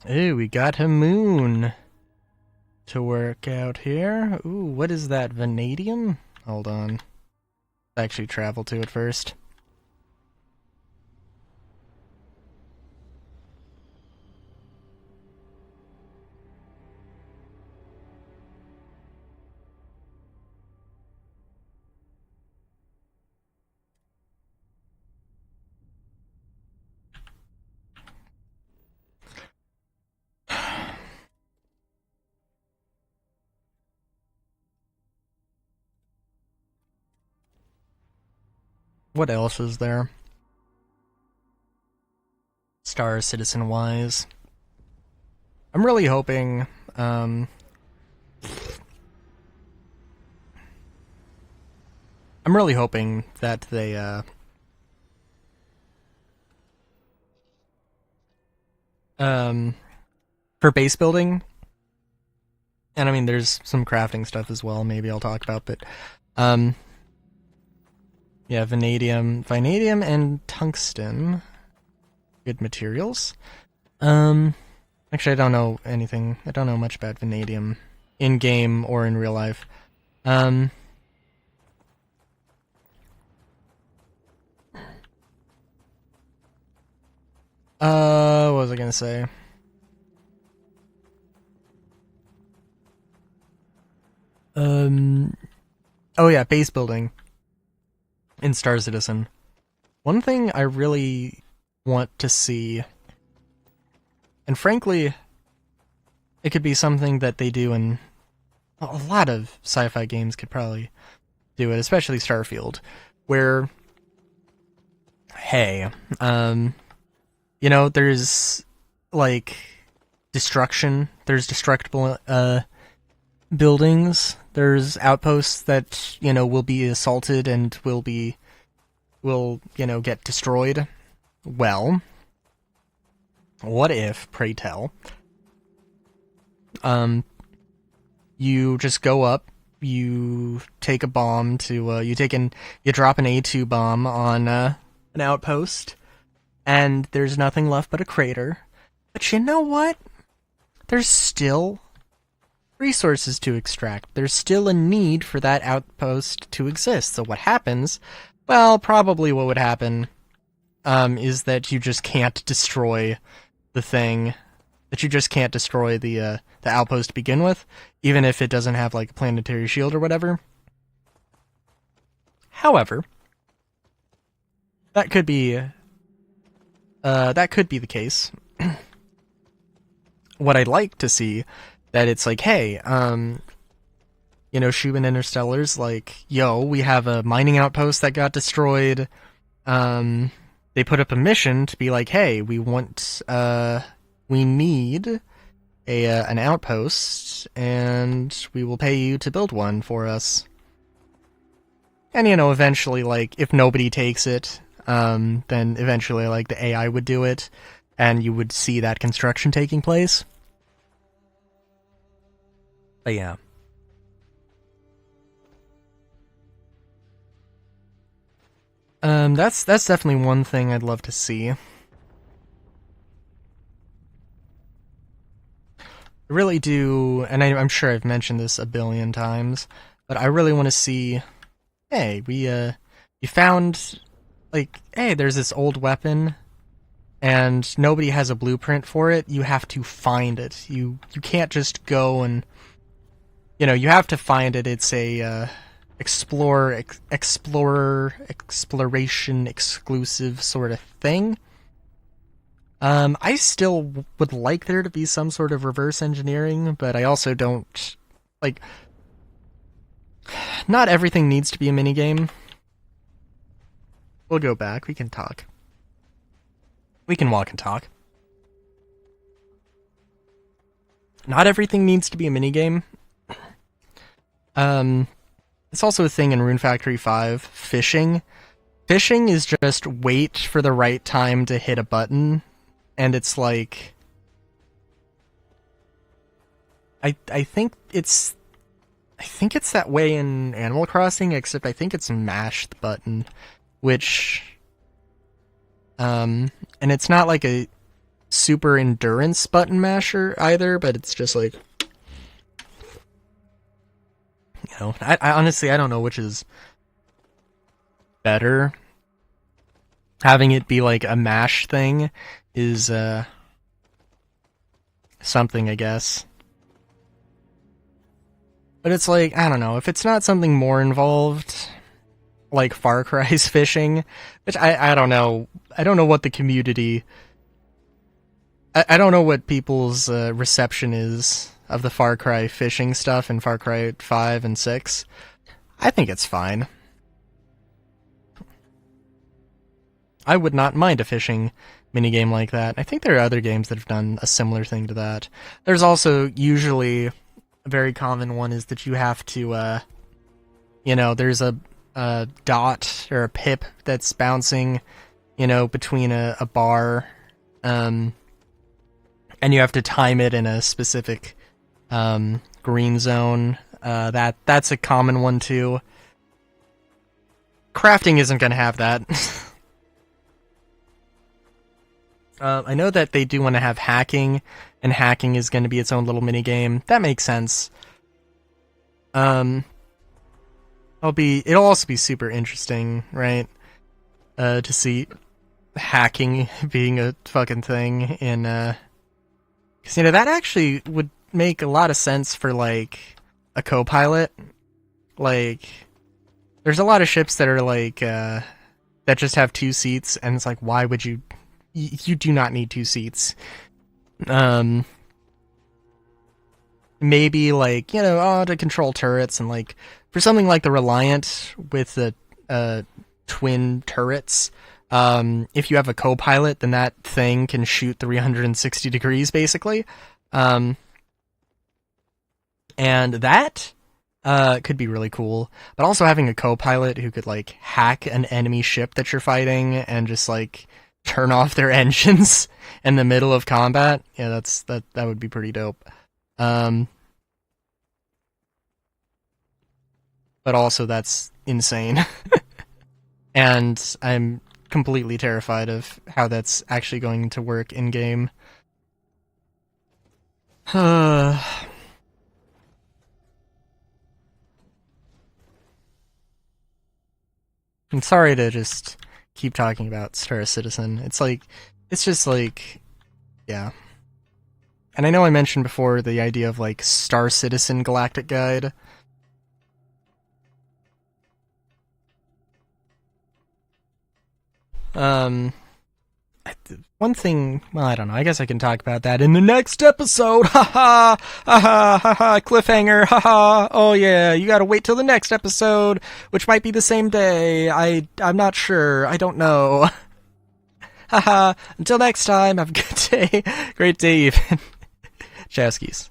Ooh, we got a moon to work out here. Ooh, what is that, vanadium? Hold on. Actually travel to it first. What else is there? Star Citizen wise. I'm really hoping, I'm really hoping that they, um, for base building, and I mean, there's some crafting stuff as well, maybe I'll talk about, but, um, yeah, vanadium and tungsten. Good materials. Um, Actually, I don't know anything. I don't know much about vanadium in game or in real life. Um, what was I gonna say? Um, oh yeah, base building in Star Citizen. One thing I really want to see, and frankly, it could be something that they do in a lot of sci-fi games. Could probably do it, especially Starfield, where, hey, there's like destruction. There's destructible buildings. There's outposts that will be assaulted and will get destroyed. Well, what if, pray tell, you just go up, you take a bomb to you drop an A2 bomb on an outpost, and there's nothing left but a crater. But you know what? There's still resources to extract. There's still a need for that outpost to exist. So what happens? Well, probably what would happen is that you just can't destroy the thing. That you just can't destroy the outpost to begin with, even if it doesn't have like a planetary shield or whatever. However, that could be the case. What I'd like to see that it's like, hey, Schumann Interstellar's like, yo, we have a mining outpost that got destroyed. They put up a mission to be like, hey, we need an outpost, and we will pay you to build one for us. And eventually, like, if nobody takes it, then eventually, like, the AI would do it, and you would see that construction taking place. But yeah. That's definitely one thing I'd love to see. I really do, and I'm sure I've mentioned this a billion times, but I really want to see, hey, you found, like, hey, there's this old weapon, and nobody has a blueprint for it. You have to find it. You can't just go and, you have to find it. It's a exploration exclusive sort of thing. I still would like there to be some sort of reverse engineering, but I also don't like. Not everything needs to be a minigame. We'll go back. We can talk. We can walk and talk. Not everything needs to be a minigame. It's also a thing in Rune Factory 5. Fishing. Fishing is just wait for the right time to hit a button, and it's like... I think it's that way in Animal Crossing, except I think it's mash the button, which... and it's not like a... super endurance button masher either, but it's just like, you know, I honestly, I don't know which is better. Having it be like a mash thing is something, I guess. But it's like, I don't know, if it's not something more involved, like Far Cry's fishing, which I don't know. I don't know what the community... I don't know what people's reception is of the Far Cry fishing stuff in Far Cry 5 and 6. I think it's fine. I would not mind a fishing minigame like that. I think there are other games that have done a similar thing to that. There's also usually a very common one is that you have to, you know, there's a dot or a pip that's bouncing, you know, between a bar, and you have to time it in a specific green zone. That's a common one too. Crafting isn't going to have that. I know that they do want to have hacking, and hacking is going to be its own little mini game. That makes sense. It'll also be super interesting, right? To see hacking being a fucking thing in, 'cause, you know, that actually would make a lot of sense for, like, a co-pilot. Like, there's a lot of ships that are, like, that just have 2 seats, and it's like, why would you... You do not need 2 seats. Maybe, like, you know, to control turrets, and, like, for something like the Reliant with the twin turrets, if you have a co-pilot, then that thing can shoot 360 degrees, basically. And that could be really cool. But also having a co-pilot who could, like, hack an enemy ship that you're fighting and just, like, turn off their engines in the middle of combat. Yeah, that would be pretty dope. But also that's insane. And I'm completely terrified of how that's actually going to work in game. I'm sorry to just keep talking about Star Citizen. It's just like, yeah. And I know I mentioned before the idea of, like, Star Citizen Galactic Guide. One thing, well, I don't know, I guess I can talk about that in the next episode. Haha, haha, haha, cliffhanger, haha. Oh yeah, you gotta wait till the next episode, which might be the same day. I'm not sure, I don't know. Haha, until next time, have a good day, great day even. Chowskis.